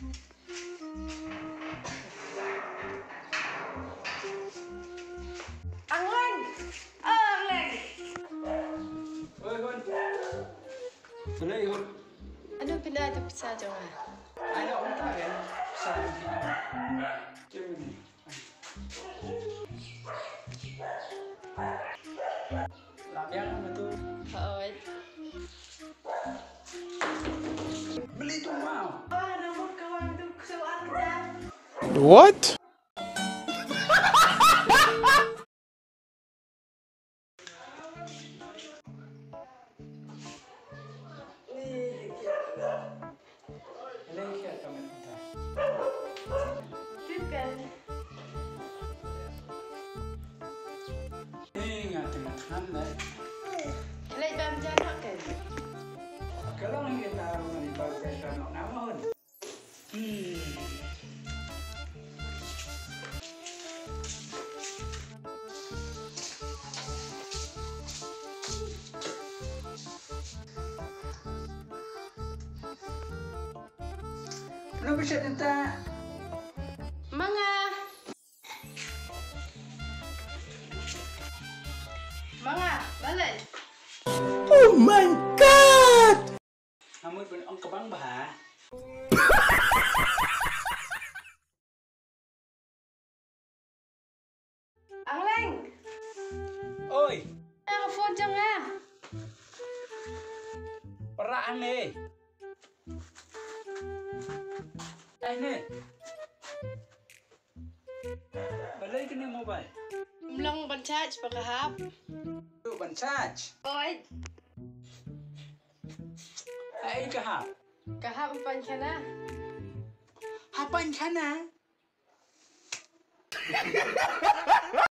Ang Leng! Ang Leng! Ôi Huân. Ở đây Huân. Ano pinadap sa dyan nga? Ai đâu không tại em. Sao thì chơi mình. Làm em mà tôi. Oo. Beli tuh mau. Namun kawan tuh kesuaan dyan. What? Lên kia cho mình thôi. Bukan. Ini nggak tengah kan deh. Lagi bam dyan kan? Kalau yang kita di bawah kita nak namun. Ano bisa tenta? Mga! Mga! Balik! Oh my god! Namun pun ang kabang bah. Ang Leng! Oi, Ang phone dyan nga! peraan nih. Ini. Balik ke ni mobile. Mlang ban charge pagkahap. Tu ban charge. Oy! Ai kahap. Kahap pan ka na. Hapan ka na.